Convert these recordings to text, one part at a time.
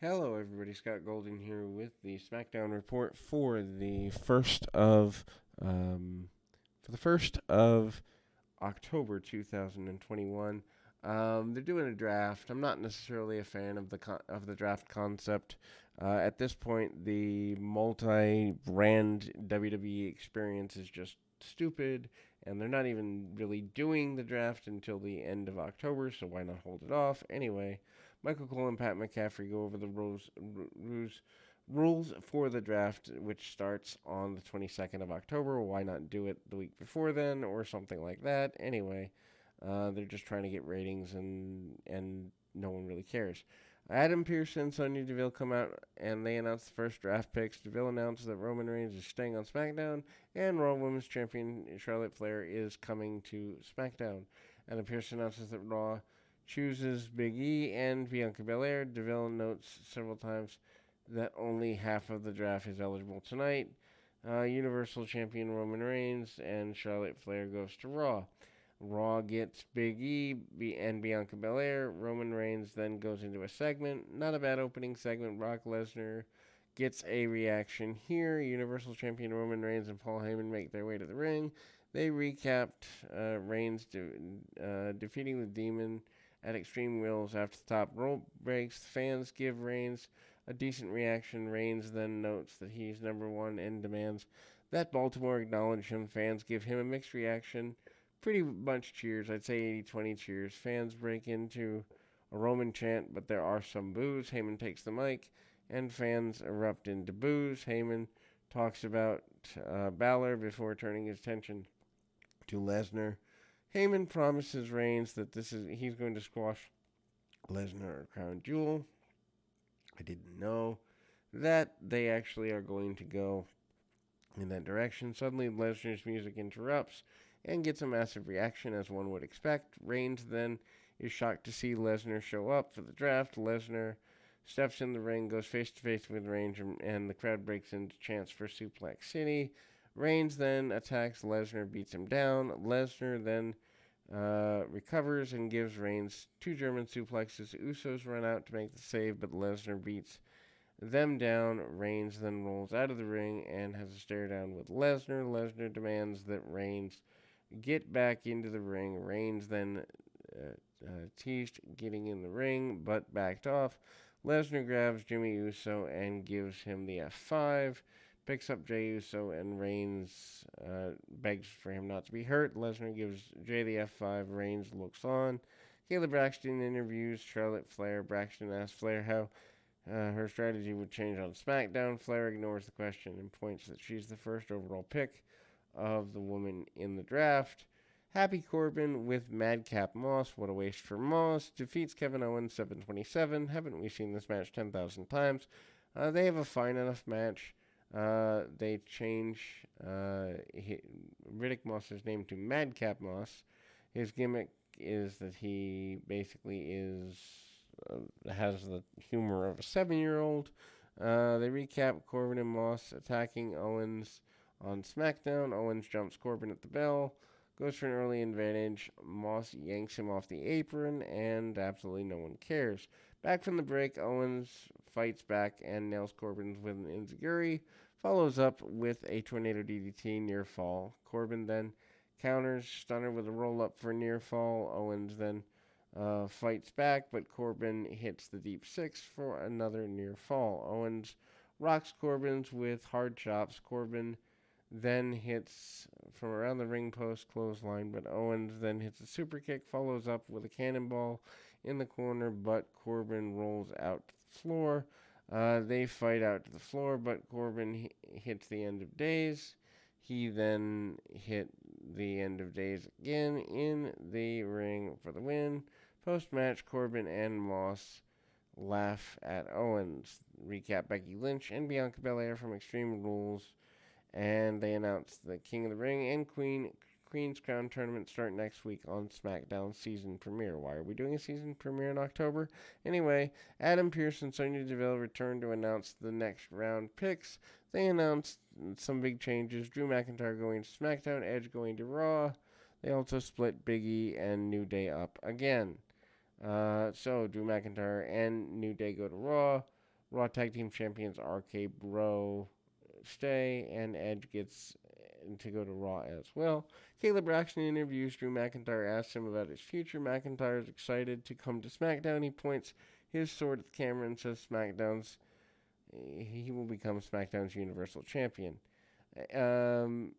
Hello, everybody. Scott Golden here with the SmackDown report for the first of October 2021. They're doing a draft. I'm not necessarily a fan of the draft concept. At this point, the multi-brand WWE experience is just stupid, and they're not even really doing the draft until the end of October. So why not hold it off anyway? Michael Cole and Pat McCaffrey go over the rules for the draft, which starts on the 22nd of October. Why not do it the week before then or something like that? Anyway, they're just trying to get ratings, and no one really cares. Adam Pearce and Sonya Deville come out and they announce the first draft picks. Deville announces that Roman Reigns is staying on SmackDown and Raw Women's Champion Charlotte Flair is coming to SmackDown. Adam Pearce announces that Raw chooses Big E and Bianca Belair. Deville notes several times that only half of the draft is eligible tonight. Universal Champion Roman Reigns and Charlotte Flair goes to Raw. Raw gets Big E and Bianca Belair. Roman Reigns then goes into a segment. Not a bad opening segment. Brock Lesnar gets a reaction here. Universal Champion Roman Reigns and Paul Heyman make their way to the ring. They recapped Reigns defeating the Demon at Extreme Rules after the top rope breaks. The fans give Reigns a decent reaction. Reigns then notes that he's number one and demands that Baltimore acknowledge him. Fans give him a mixed reaction. Pretty much cheers. I'd say 80-20 cheers. Fans break into a Roman chant, but there are some boos. Heyman takes the mic, and fans erupt into boos. Heyman talks about Balor before turning his attention to Lesnar. Heyman promises Reigns that he's going to squash Lesnar or Crown Jewel. I didn't know that they actually are going to go in that direction. Suddenly, Lesnar's music interrupts and gets a massive reaction, as one would expect. Reigns then is shocked to see Lesnar show up for the draft. Lesnar steps in the ring, goes face to face with Reigns, and the crowd breaks into chants for Suplex City. Reigns then attacks Lesnar, beats him down. Lesnar then recovers and gives Reigns two German suplexes. Usos run out to make the save, but Lesnar beats them down. Reigns then rolls out of the ring and has a stare down with Lesnar. Lesnar demands that Reigns get back into the ring. Reigns then teased getting in the ring, but backed off. Lesnar grabs Jimmy Uso and gives him the F5. Picks up Jey Uso, and Reigns begs for him not to be hurt. Lesnar gives Jey the F5. Reigns looks on. Kayla Braxton interviews Charlotte Flair. Braxton asks Flair how her strategy would change on SmackDown. Flair ignores the question and points that she's the first overall pick of the woman in the draft. Happy Corbin with Madcap Moss. What a waste for Moss. Defeats Kevin Owens 727. Haven't we seen this match 10,000 times? They have a fine enough match. They change Riddick Moss's name to Madcap Moss. His gimmick is that he basically has the humor of a 7-year-old. They recap Corbin and Moss attacking Owens on SmackDown. Owens jumps Corbin at the bell, goes for an early advantage. Moss yanks him off the apron, and absolutely no one cares. Back from the break, Owens fights back and nails Corbin with an enziguri. Follows up with a tornado DDT near fall. Corbin then counters Stunner with a roll up for near fall. Owens then fights back, but Corbin hits the deep six for another near fall. Owens rocks Corbin's with hard chops. Corbin then hits from around the ring post clothesline, but Owens then hits a super kick, follows up with a cannonball in the corner, but Corbin rolls out to the floor. They fight out to the floor, but Corbin hits the end of days. He then hit the end of days again in the ring for the win. Post-match, Corbin and Moss laugh at Owens. Recap Becky Lynch and Bianca Belair from Extreme Rules. And they announce the King of the Ring and Queen's Crown tournament start next week on SmackDown season premiere. Why are we doing a season premiere in October? Anyway, Adam Pearce and Sonya Deville return to announce the next round picks. They announced some big changes. Drew McIntyre going to SmackDown, Edge going to Raw. They also split Big E and New Day up again. So Drew McIntyre and New Day go to Raw. Raw Tag Team Champions RK Bro stay, and Edge gets to go to Raw as well. Caleb Braxton interviews Drew McIntyre, asks him about his future. McIntyre is excited to come to SmackDown. He points his sword at the camera and says he will become SmackDown's Universal Champion. Um,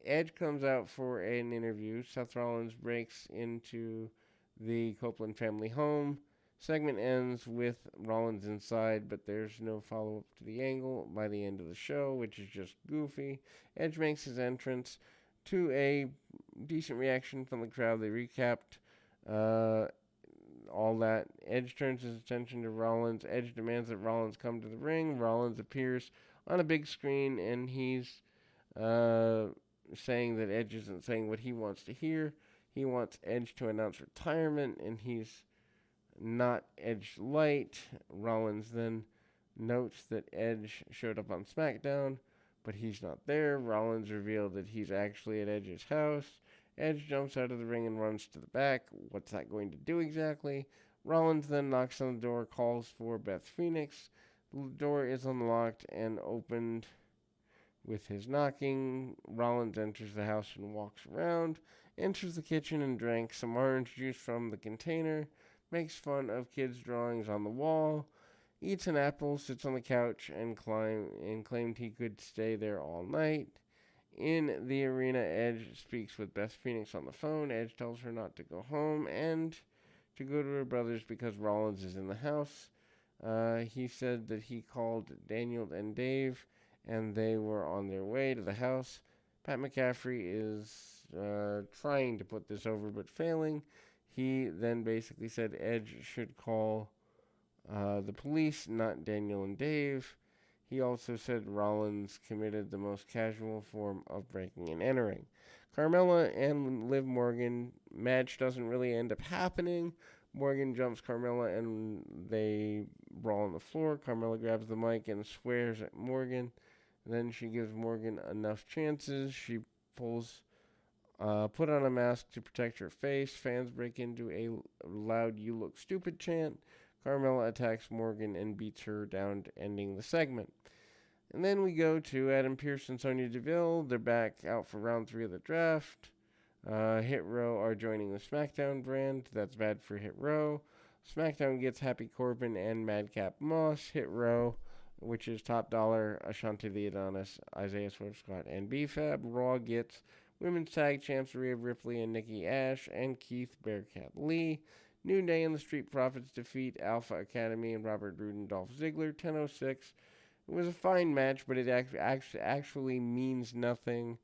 Edge comes out for an interview. Seth Rollins breaks into the Copeland family home. Segment ends with Rollins inside, but there's no follow-up to the angle by the end of the show, which is just goofy. Edge makes his entrance to a decent reaction from the crowd. They recapped all that. Edge turns his attention to Rollins. Edge demands that Rollins come to the ring. Rollins appears on a big screen, and he's saying that Edge isn't saying what he wants to hear. He wants Edge to announce retirement, and he's not Edge light. Rollins then notes that Edge showed up on SmackDown, but he's not there. Rollins revealed that he's actually at Edge's house. Edge jumps out of the ring and runs to the back. What's that going to do exactly? Rollins then knocks on the door, calls for Beth Phoenix. The door is unlocked and opened with his knocking. Rollins enters the house and walks around, enters the kitchen and drank some orange juice from the container, makes fun of kids' drawings on the wall, eats an apple, sits on the couch, and claimed he could stay there all night. In the arena, Edge speaks with Beth Phoenix on the phone. Edge tells her not to go home and to go to her brother's because Rollins is in the house. He said that he called Daniel and Dave, and they were on their way to the house. Pat McCaffrey is trying to put this over but failing. He then basically said Edge should call the police, not Daniel and Dave. He also said Rollins committed the most casual form of breaking and entering. Carmella and Liv Morgan match doesn't really end up happening. Morgan jumps Carmella and they brawl on the floor. Carmella grabs the mic and swears at Morgan. Then she gives Morgan enough chances. She put on a mask to protect her face. Fans break into a loud "You look stupid" chant. Carmella attacks Morgan and beats her down, ending the segment. And then we go to Adam Pearce and Sonya Deville. They're back out for round 3 of the draft. Hit Row are joining the SmackDown brand. That's bad for Hit Row. SmackDown gets Happy Corbin and Madcap Moss. Hit Row, which is Top Dollar, Ashanti the Adonis, Isaiah Swerve Scott, and B-Fab. Raw gets Women's Tag Champs Rhea Ripley and Nikki Ash and Keith Bearcat Lee. New Day and the Street Profits defeat Alpha Academy and Robert Roode and Dolph Ziggler. 10:06. It was a fine match, but it actually means nothing.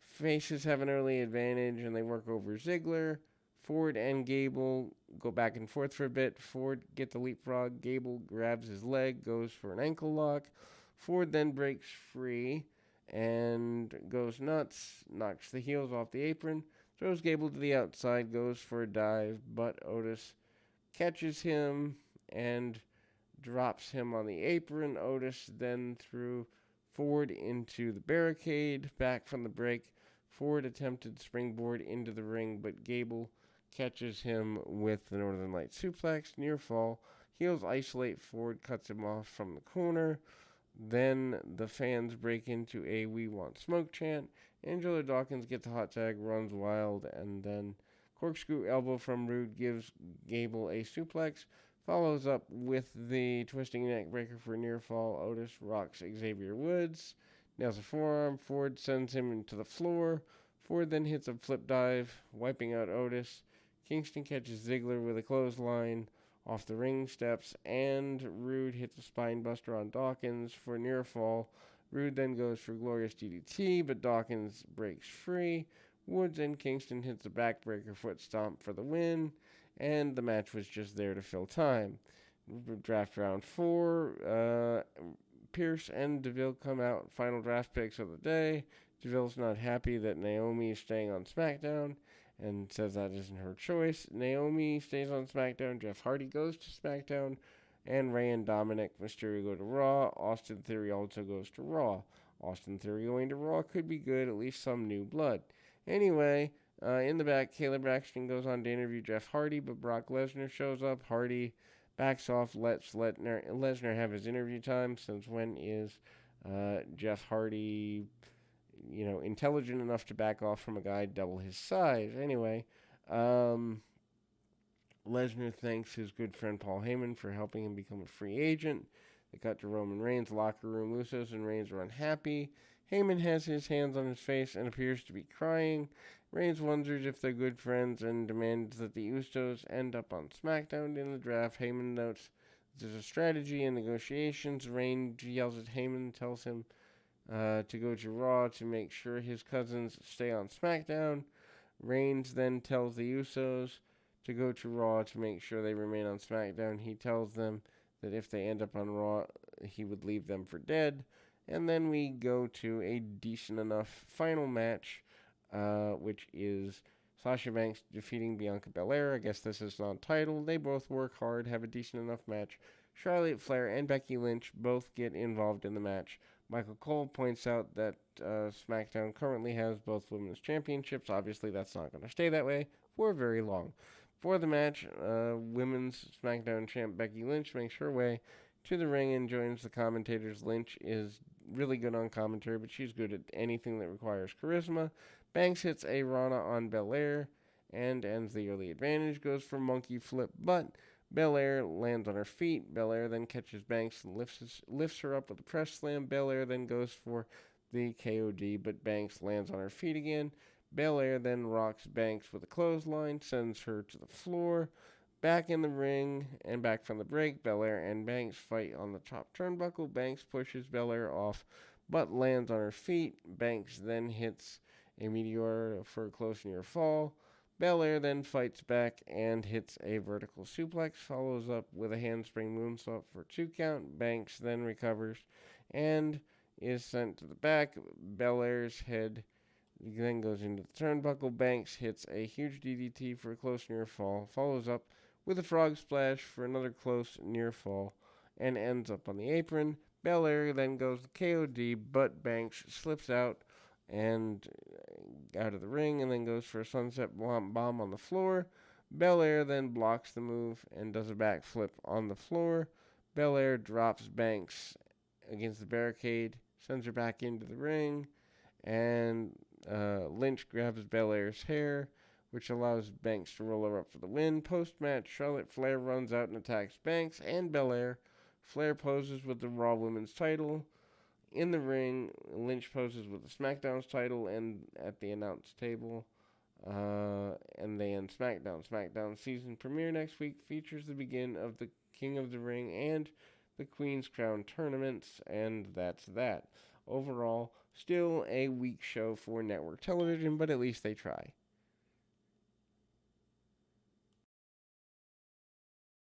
Faces have an early advantage, and they work over Ziggler. Ford and Gable go back and forth for a bit. Ford gets a leapfrog. Gable grabs his leg, goes for an ankle lock. Ford then breaks free and goes nuts, knocks the heels off the apron, throws Gable to the outside, goes for a dive, but Otis catches him and drops him on the apron. Otis then threw Ford into the barricade. Back from the break, Ford attempted springboard into the ring, but Gable catches him with the Northern Light suplex. Near fall. Heels isolate Ford, cuts him off from the corner. Then the fans break into a "We Want Smoke" chant. Angelo Dawkins gets a hot tag, runs wild, and then corkscrew elbow from Roode gives Gable a suplex. Follows up with the twisting neck breaker for near fall. Otis rocks Xavier Woods, nails a forearm. Ford sends him into the floor. Ford then hits a flip dive, wiping out Otis. Kingston catches Ziggler with a clothesline off the ring steps, and Roode hits a spine buster on Dawkins for near fall. Roode then goes for glorious DDT, but Dawkins breaks free. Woods and Kingston hits a backbreaker foot stomp for the win, and the match was just there to fill time. Draft round 4, Pearce and DeVille come out, final draft picks of the day. DeVille's not happy that Naomi is staying on SmackDown and says that isn't her choice. Naomi stays on SmackDown. Jeff Hardy goes to SmackDown. And Rey and Dominic Mysterio go to Raw. Austin Theory also goes to Raw. Austin Theory going to Raw could be good, at least some new blood. Anyway, in the back, Caleb Braxton goes on to interview Jeff Hardy, but Brock Lesnar shows up. Hardy backs off, lets Lesnar have his interview time. Since when is Jeff Hardy, intelligent enough to back off from a guy double his size? Anyway, um, Lesnar thanks his good friend Paul Heyman for helping him become a free agent. They cut to Roman Reigns' locker room. Usos and Reigns are unhappy. Heyman has his hands on his face and appears to be crying. Reigns wonders if they're good friends and demands that the Usos end up on SmackDown in the draft. Heyman notes there's a strategy in negotiations. Reigns yells at Heyman, tells him to go to Raw to make sure his cousins stay on SmackDown. Reigns then tells the Usos to go to Raw to make sure they remain on SmackDown. He tells them that if they end up on Raw, he would leave them for dead. And then we go to a decent enough final match, which is Sasha Banks defeating Bianca Belair. I guess this is non-title. They both work hard, have a decent enough match. Charlotte Flair and Becky Lynch both get involved in the match. Michael Cole points out that SmackDown currently has both women's championships. Obviously, that's not going to stay that way for very long. For the match, women's SmackDown champ Becky Lynch makes her way to the ring and joins the commentators. Lynch is really good on commentary, but she's good at anything that requires charisma. Banks hits a Rana on Belair and ends the early advantage. Goes for monkey flip, but Belair lands on her feet. Belair then catches Banks and lifts her up with a press slam. Belair then goes for the KOD, but Banks lands on her feet again. Belair then rocks Banks with a clothesline, sends her to the floor. Back in the ring and back from the break, Belair and Banks fight on the top turnbuckle. Banks pushes Belair off, but lands on her feet. Banks then hits a meteor for a close near fall. Belair then fights back and hits a vertical suplex, follows up with a handspring moonsault for a 2 count. Banks then recovers and is sent to the back. Belair's head then goes into the turnbuckle. Banks hits a huge DDT for a close near fall, follows up with a frog splash for another close near fall, and ends up on the apron. Belair then goes to KOD, but Banks slips out of the ring and then goes for a sunset bomb on the floor. Belair then blocks the move and does a backflip on the floor. Belair drops Banks against the barricade, sends her back into the ring, and Lynch grabs Belair's hair, which allows Banks to roll her up for the win. Post-match, Charlotte Flair runs out and attacks Banks and Belair. Flair poses with the Raw Women's title. In the ring, Lynch poses with the SmackDown's title and at the announce table. And they end SmackDown. SmackDown season premiere next week features the begin of the King of the Ring and the Queen's Crown tournaments, and that's that. Overall, still a weak show for network television, but at least they try.